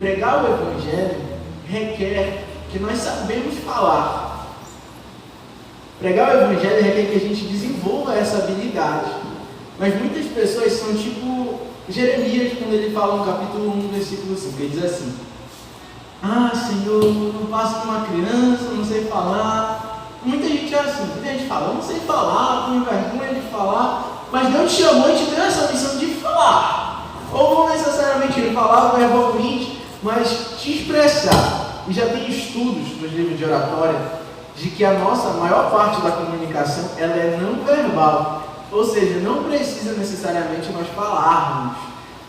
Pregar o Evangelho requer que nós sabemos falar. Pregar o Evangelho requer que a gente desenvolva essa habilidade. Mas muitas pessoas são tipo Jeremias, quando ele fala no capítulo 1, versículo 5. Ele diz assim: ah, Senhor, não passo de uma criança, não sei falar. Muita gente é assim, muita gente fala, eu não sei falar, tenho vergonha de falar. Mas Deus te chamou e te deu essa missão de falar. Ou não necessariamente de falar verbalmente, mas te expressar. E já tem estudos nos livros de oratória de que a maior parte da comunicação ela é não verbal. Ou seja, não precisa necessariamente nós falarmos.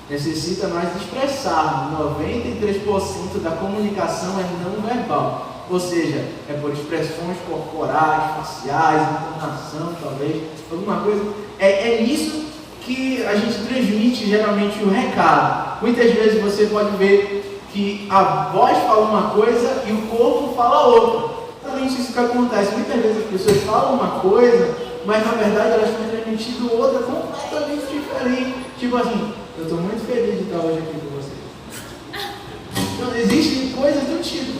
Necessita mais expressarmos. 93% da comunicação é não verbal. Ou seja, é por expressões corporais, faciais, entonação, talvez, alguma coisa. É nisso que a gente transmite geralmente o recado. Muitas vezes você pode ver que a voz fala uma coisa e o corpo fala outra. Exatamente isso que acontece. Muitas vezes as pessoas falam uma coisa, mas na verdade elas estão transmitindo outra completamente diferente. Tipo assim, eu estou muito feliz de estar hoje aqui com vocês. Então existem coisas do tipo.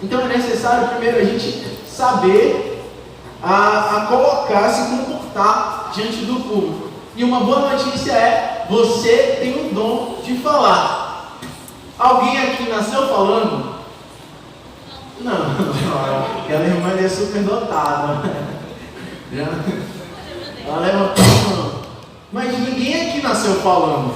Então é necessário primeiro a gente saber a colocar, se comportar diante do público. E uma boa notícia é, você tem o dom de falar. Alguém aqui nasceu falando? Não. Aquela irmã é super dotada. Ela levantou a mão. Mas ninguém aqui nasceu falando.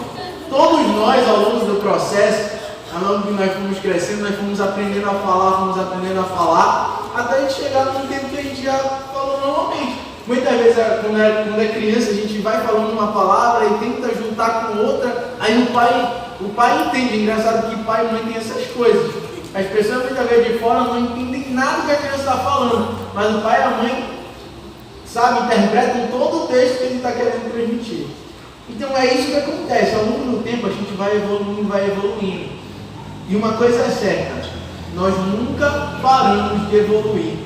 Todos nós, ao longo do processo, ao longo que nós fomos crescendo, nós fomos aprendendo a falar, até a gente chegar num tempo que a gente já falou normalmente. Muitas vezes, quando é criança, a gente vai falando uma palavra e tenta juntar com outra, aí o pai entende. Engraçado que pai e mãe tem essas coisas. As pessoas muitas vezes de fora não entendem nada que a criança está falando, mas o pai e a mãe, sabe, interpretam todo o texto que ele está querendo transmitir. Então é isso que acontece. Ao longo do tempo a gente vai evoluindo. E uma coisa é certa, nós nunca paramos de evoluir.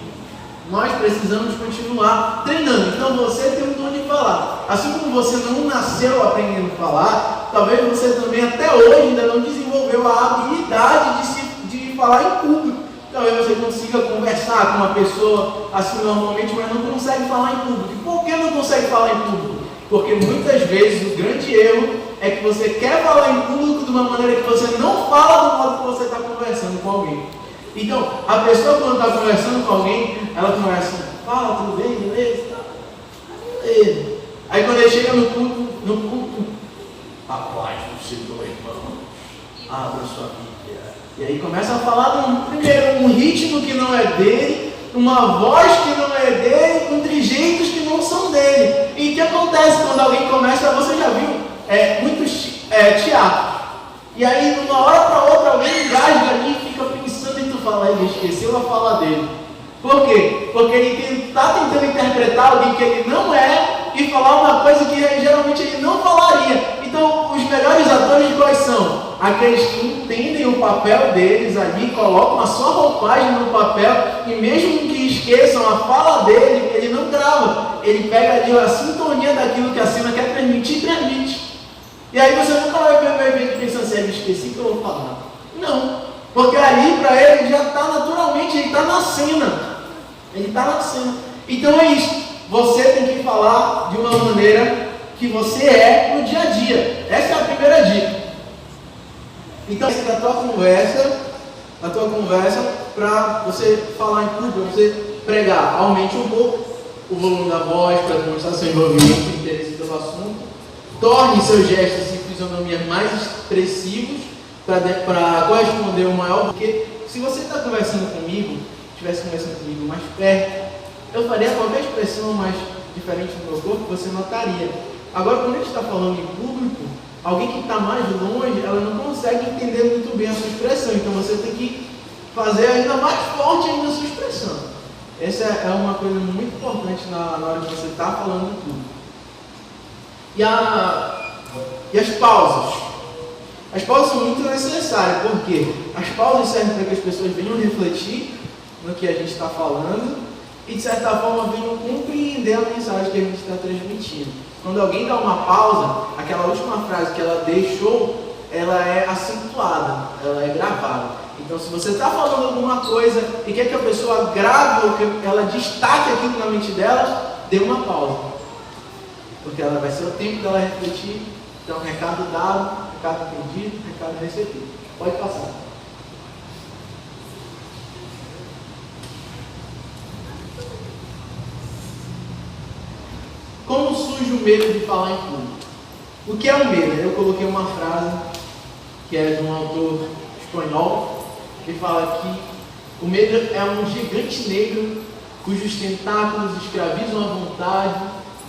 Nós precisamos continuar treinando. Então você tem o dom de falar. Assim como você não nasceu aprendendo a falar, talvez você também até hoje ainda não desenvolveu a habilidade de falar em público. Talvez você consiga conversar com uma pessoa assim normalmente, mas não consegue falar em público. E por que não consegue falar em público? Porque muitas vezes o grande erro é que você quer falar em público de uma maneira que você não fala do modo que você está conversando com alguém. Então, a pessoa quando está conversando com alguém, ela começa, fala, tudo bem, beleza? Beleza. Aí quando ele chega no culto, a paz do Senhor, irmão, abra sua Bíblia. E aí começa a falar primeiro um ritmo que não é dele, uma voz que não é dele, com trejeitos que não são dele. E o que acontece quando alguém começa, você já viu, muitos teatros. E aí, de uma hora para outra, alguém engasga ali e fica pensando e tu fala, ele esqueceu a fala dele. Por quê? Porque ele está tentando interpretar alguém que ele não é e falar uma coisa que geralmente ele não falaria. Então, os melhores atores quais são? Aqueles que entendem o papel deles ali, colocam a sua roupagem no papel e mesmo que esqueçam a fala dele, ele não grava. Ele pega ali a sintonia daquilo que a cena quer transmitir e transmite. E aí você nunca vai ver pensando assim, eu esqueci que eu vou falar. Não, porque ali para ele já está naturalmente, ele está na cena. Ele está na cena. Então é isso, você tem que falar de uma maneira que você é no dia a dia. Essa é a primeira dica. Então, essa é a tua conversa para você falar em público, para você pregar. Aumente um pouco o volume da voz para demonstrar seu envolvimento e interesse pelo assunto. Torne seus gestos e fisionomias mais expressivos para corresponder ao maior. Porque se você está conversando comigo, estivesse conversando comigo mais perto, eu faria qualquer expressão mais diferente do meu corpo, você notaria. Agora, quando a gente está falando em público, alguém que está mais longe, ela não consegue entender muito bem a sua expressão. Então você tem que fazer ainda mais forte ainda a sua expressão. Essa é uma coisa muito importante na hora que você está falando em público. E as pausas? As pausas são muito necessárias, porque as pausas servem para que as pessoas venham refletir no que a gente está falando e, de certa forma, venham compreender a mensagem que a gente está transmitindo. Quando alguém dá uma pausa, aquela última frase que ela deixou, ela é acentuada, ela é gravada. Então, se você está falando alguma coisa e quer que a pessoa grave ou que ela destaque aquilo na mente dela, dê uma pausa. Porque ela vai ser o tempo dela refletir. Então, recado dado, recado entendido, recado recebido. Pode passar. Como surge o medo de falar em público? O que é o medo? Eu coloquei uma frase que é de um autor espanhol, que fala que o medo é um gigante negro cujos tentáculos escravizam a vontade,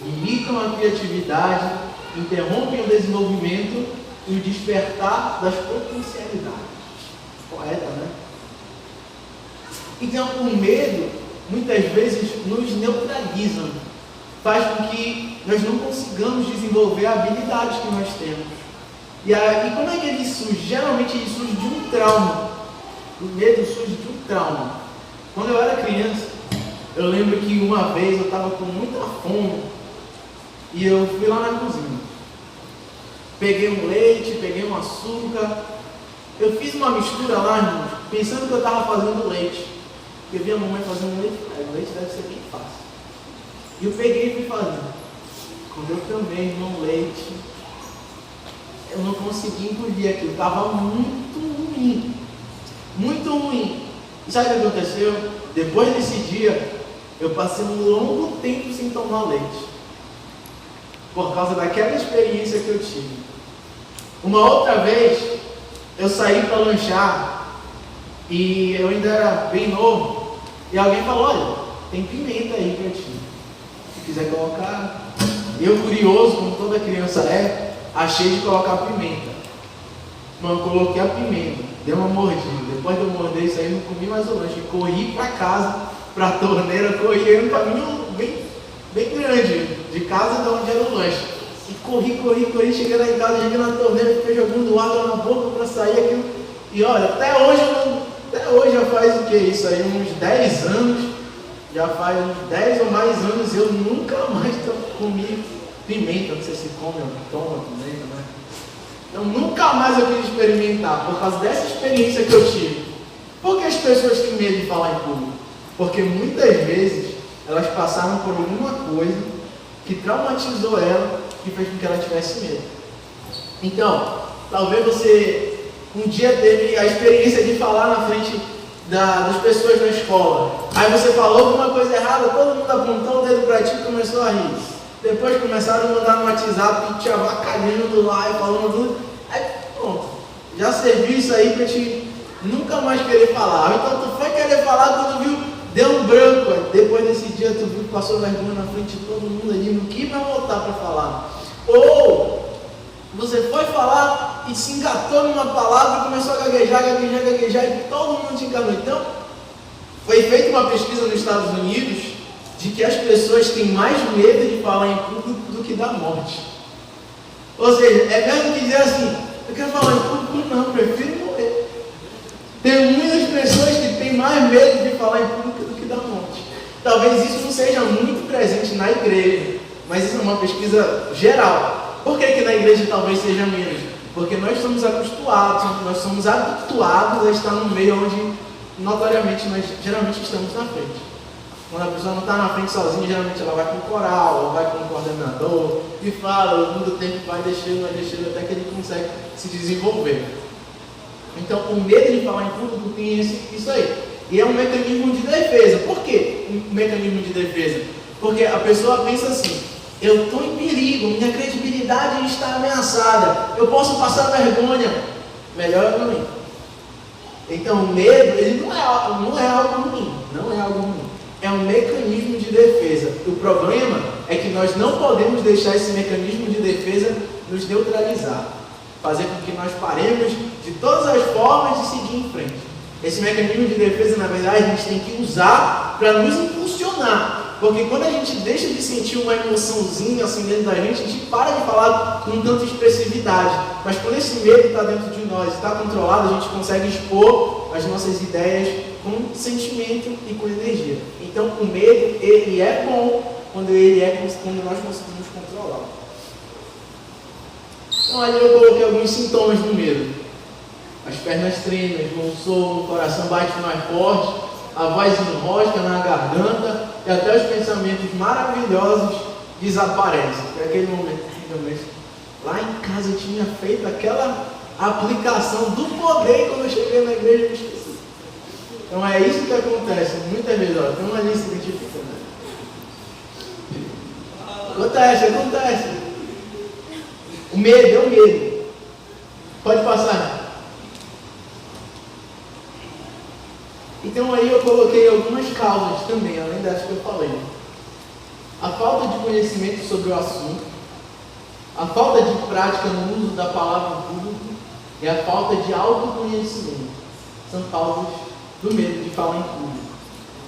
limitam a criatividade, interrompem o desenvolvimento e o despertar das potencialidades. Poeta, né? Então, o medo, muitas vezes, nos neutraliza, faz com que nós não consigamos desenvolver a habilidade que nós temos. E como é que ele surge? Geralmente ele surge de um trauma. O medo surge de um trauma. Quando eu era criança, eu lembro que uma vez eu estava com muita fome e eu fui lá na cozinha. Peguei um leite, peguei um açúcar. Eu fiz uma mistura lá, irmãos, pensando que eu estava fazendo leite. Porque eu vi a mamãe fazendo leite, o leite deve ser bem fácil. E eu peguei e fui fazendo. Quando eu tomei, irmão, leite, eu não consegui engolir aquilo. Estava muito ruim. Muito ruim. E sabe o que aconteceu? Depois desse dia, eu passei um longo tempo sem tomar leite. Por causa daquela experiência que eu tive. Uma outra vez, eu saí para lanchar e eu ainda era bem novo. E alguém falou, olha, tem pimenta aí para ti. Se quiser colocar. Eu, curioso, como toda criança achei de colocar pimenta. Mas eu coloquei a pimenta, dei uma mordida. Depois de eu morder isso aí, não comi mais o lanche. Corri para casa, para a torneira, corri um caminho bem grande, de casa de onde era o lanche. E corri, cheguei lá em casa, cheguei na torneira, fiquei jogando água na boca para sair aquilo. E olha, até hoje já faz o que? Isso aí, uns 10 anos. Já faz uns 10 ou mais anos eu nunca mais comi pimenta, não sei se come ou toma pimenta, né? Então nunca mais eu quis experimentar, por causa dessa experiência que eu tive. Por que as pessoas têm medo de falar em público? Porque muitas vezes elas passaram por alguma coisa que traumatizou ela e fez com que ela tivesse medo. Então, talvez você um dia teve a experiência de falar na frente das pessoas na escola. Aí você falou alguma coisa errada, todo mundo apontou o dedo para ti e começou a rir. Depois começaram a mandar no WhatsApp te avacalhando lá e falando tudo. Aí pronto, já serviu isso aí para te nunca mais querer falar. Então tu foi querer falar, quando viu, deu um branco. Aí, depois desse dia tu viu que passou vergonha na frente de todo mundo ali, não quis mais voltar para falar. Ou você foi falar e se engatou numa palavra e começou a gaguejar e todo mundo te enganou. Então, foi feita uma pesquisa nos Estados Unidos de que as pessoas têm mais medo de falar em público do que da morte. Ou seja, é mesmo que dizer assim, eu quero falar em público, não, prefiro morrer. Tem muitas pessoas que têm mais medo de falar em público do que da morte. Talvez isso não seja muito presente na igreja, mas isso é uma pesquisa geral. Por que na igreja talvez seja menos? Porque nós somos habituados a estar no meio onde, notoriamente, nós geralmente estamos na frente. Quando a pessoa não está na frente sozinha, geralmente ela vai com o coral, ou vai com o coordenador, e fala, o mundo tempo vai deixando, até que ele consegue se desenvolver. Então, o medo de falar em público tem isso aí. E é um mecanismo de defesa. Por quê um mecanismo de defesa? Porque a pessoa pensa assim, eu estou em perigo, minha credibilidade está ameaçada, eu posso passar vergonha, melhor eu não ir. Então o medo, ele não é algo ruim, é um mecanismo de defesa. O problema é que nós não podemos deixar esse mecanismo de defesa nos neutralizar, fazer com que nós paremos de todas as formas de seguir em frente. Esse mecanismo de defesa, na verdade, a gente tem que usar para nos impulsionar. Porque quando a gente deixa de sentir uma emoçãozinha assim dentro da gente, a gente para de falar com tanta expressividade. Mas quando esse medo está dentro de nós, está controlado, a gente consegue expor as nossas ideias com sentimento e com energia. Então o medo, ele é bom quando nós conseguimos controlá-lo. Então ali eu coloquei alguns sintomas do medo. As pernas tremem, as mãos soam, o coração bate mais forte, a voz enrosca na garganta e até os pensamentos maravilhosos desaparecem. É aquele momento que lá em casa eu tinha feito aquela aplicação do poder, quando eu cheguei na igreja eu me esqueci. Então é isso que acontece muitas vezes. Ó, tem uma lista que a gente fica, né? Acontece. O medo é o medo. Pode passar. Então aí eu coloquei algumas causas também, além das que eu falei. A falta de conhecimento sobre o assunto, a falta de prática no uso da palavra pública e a falta de autoconhecimento. São causas do medo de falar em público.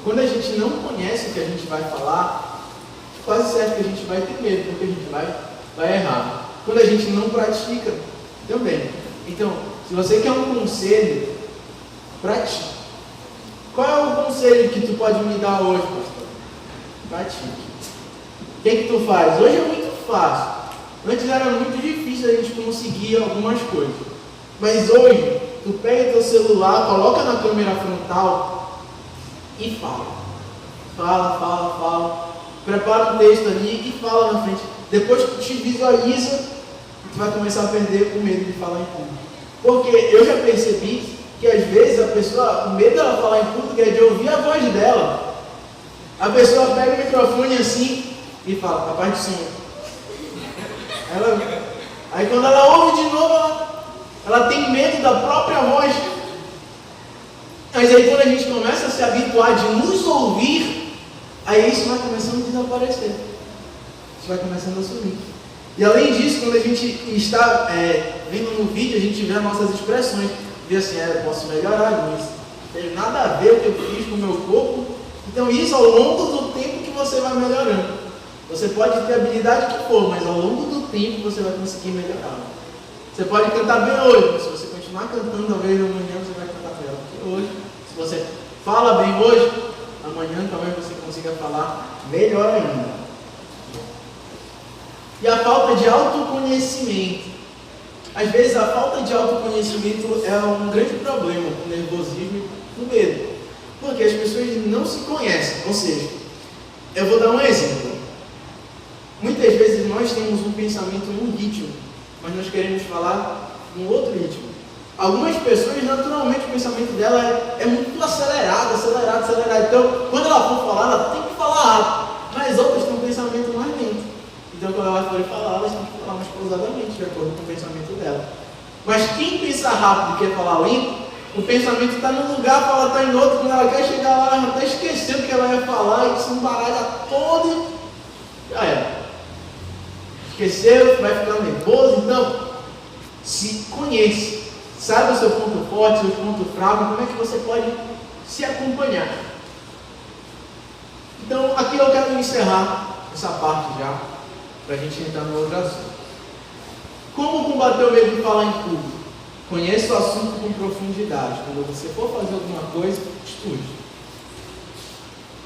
Quando a gente não conhece o que a gente vai falar, quase certo que a gente vai ter medo, porque a gente vai errar. Quando a gente não pratica, também. Então, se você quer um conselho, pratique. Qual é o conselho que tu pode me dar hoje, pastor? Pratique. O que tu faz? Hoje é muito fácil. Antes era muito difícil a gente conseguir algumas coisas. Mas hoje, tu pega teu celular, coloca na câmera frontal e fala. Fala. Prepara um texto ali e fala na frente. Depois que tu te visualiza, tu vai começar a perder o medo de falar em público. Porque eu já percebi que às vezes a pessoa, o medo dela falar em público é de ouvir a voz dela. A pessoa pega o microfone assim e fala, a paz do Senhor. Aí quando ela ouve de novo, ela tem medo da própria voz. Mas aí quando a gente começa a se habituar de nos ouvir, aí isso vai começando a desaparecer. Isso vai começando a sumir. E além disso, quando a gente está vendo no vídeo, a gente vê as nossas expressões. Vê assim, eu posso melhorar nisso. Não tem nada a ver o que eu fiz com o meu corpo. Então isso ao longo do tempo que você vai melhorando. Você pode ter a habilidade que for, mas ao longo do tempo você vai conseguir melhorar. Você pode cantar bem hoje, mas se você continuar cantando, talvez amanhã você vai cantar melhor do que hoje. Se você fala bem hoje, amanhã talvez você consiga falar melhor ainda. E a falta de autoconhecimento. Às vezes a falta de autoconhecimento é um grande problema com o nervosismo e com o medo. Porque as pessoas não se conhecem. Ou seja, eu vou dar um exemplo. Muitas vezes nós temos um pensamento num ritmo, mas nós queremos falar num outro ritmo. Algumas pessoas, naturalmente, o pensamento dela é muito acelerado. Então, quando ela for falar, ela tem que falar rápido. Mas outras têm um pensamento mais lento. Então, quando elas forem falar, elas têm que falar mais pausadamente, de acordo com o pensamento dela. Mas quem pensa rápido e quer falar lento, o pensamento está num lugar, ela está em outro. Quando ela quer chegar lá, ela até esqueceu o que ela ia falar e se embaralha todo. Já era. Esqueceu, vai ficar nervoso. Então, se conheça. Saiba o seu ponto forte, o seu ponto fraco, como é que você pode se acompanhar. Então, aqui eu quero encerrar essa parte já, para a gente entrar no outro assunto. Como combater o medo de falar em público? Conheça o assunto com profundidade. Quando você for fazer alguma coisa, estude.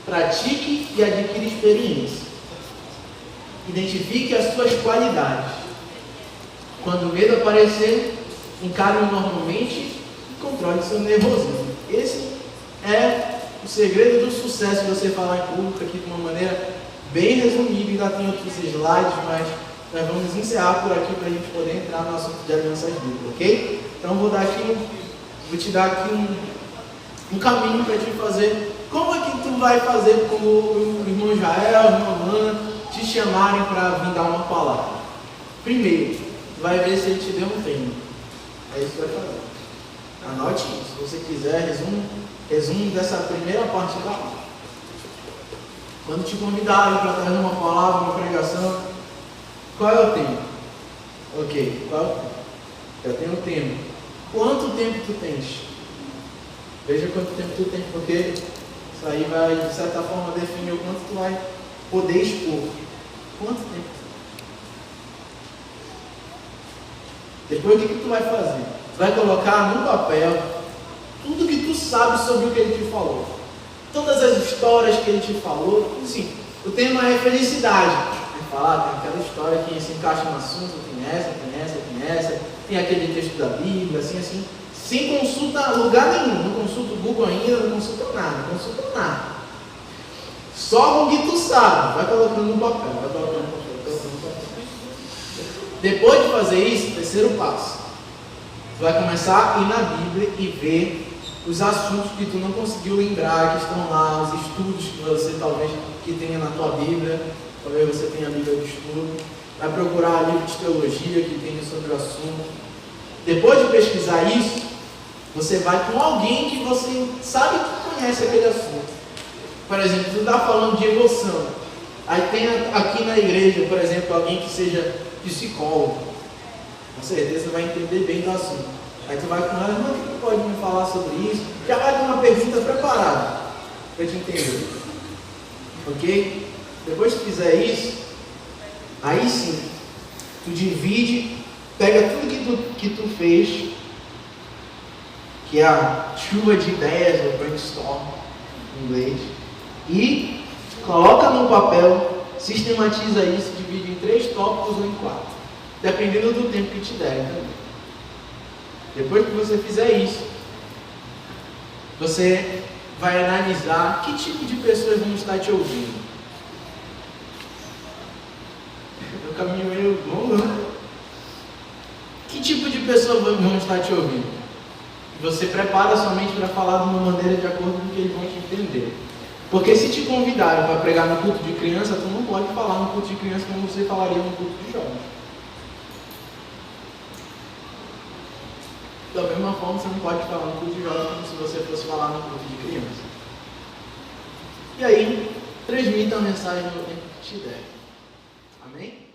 Pratique e adquira experiência. Identifique as suas qualidades. Quando o medo aparecer, encare-o normalmente e controle seu nervosismo. Esse é o segredo do sucesso de você falar em público aqui de uma maneira bem resumida. Ainda tem outros slides, mas nós vamos encerrar por aqui para a gente poder entrar no assunto de alianças bíblicas, ok? Então vou te dar aqui um caminho para te fazer. Como é que tu vai fazer como o irmão Jael, a irmã Ana te chamarem para vir dar uma palavra? Primeiro, tu vai ver se ele te deu um tema. É isso que vai fazer. Anote isso. Se você quiser, resumo dessa primeira parte da aula. Quando te convidarem para trazer uma palavra, uma pregação, qual é o tema? Ok, qual é o tema? Eu tenho um tema. Quanto tempo tu tens? Veja quanto tempo tu tens, porque isso aí vai, de certa forma, definir o quanto tu vai poder expor. Quanto tempo? Depois, o que tu vai fazer? Tu vai colocar no papel tudo que tu sabe sobre o que ele te falou. Todas as histórias que ele te falou. Sim, o tema é felicidade. falar, tem aquela história que se encaixa no assunto, tem essa, tem aquele texto da Bíblia, assim, sem consulta lugar nenhum, não consulta o Google ainda, não consulta nada. Só com o que tu sabe, vai colocando no papel, Depois de fazer isso, terceiro passo, tu vai começar a ir na Bíblia e ver os assuntos que tu não conseguiu lembrar, que estão lá, os estudos que você talvez que tenha na tua Bíblia, talvez você tenha a Bíblia de estudo, vai procurar livro de teologia que tenha sobre o assunto. Depois de pesquisar isso, você vai com alguém que você sabe que conhece aquele assunto. Por exemplo, tu está falando de emoção, aí tem aqui na igreja, por exemplo, alguém que seja psicólogo, com certeza vai entender bem do assunto. Aí tu vai com ela, mas o que pode me falar sobre isso? Já vai com uma pergunta preparada para te entender. Ok? Depois que fizer isso, aí sim, tu divide, pega tudo que tu fez, que é a chuva de ideias, ou brainstorm em inglês, e coloca no papel, sistematiza isso, divide em 3 tópicos ou em 4, dependendo do tempo que te derem também. Depois que você fizer isso, você vai analisar que tipo de pessoas vão estar te ouvindo. É um caminho meio longo, né? Que tipo de pessoas vão estar te ouvindo? Você prepara sua mente para falar de uma maneira de acordo com o que eles vão te entender. Porque se te convidarem para pregar no culto de criança, tu não pode falar no culto de criança como você falaria no culto de jovens. Da mesma forma, você não pode falar no culto de jovens como se você fosse falar no culto de criança. E aí, transmita a mensagem no tempo que te der. Amém?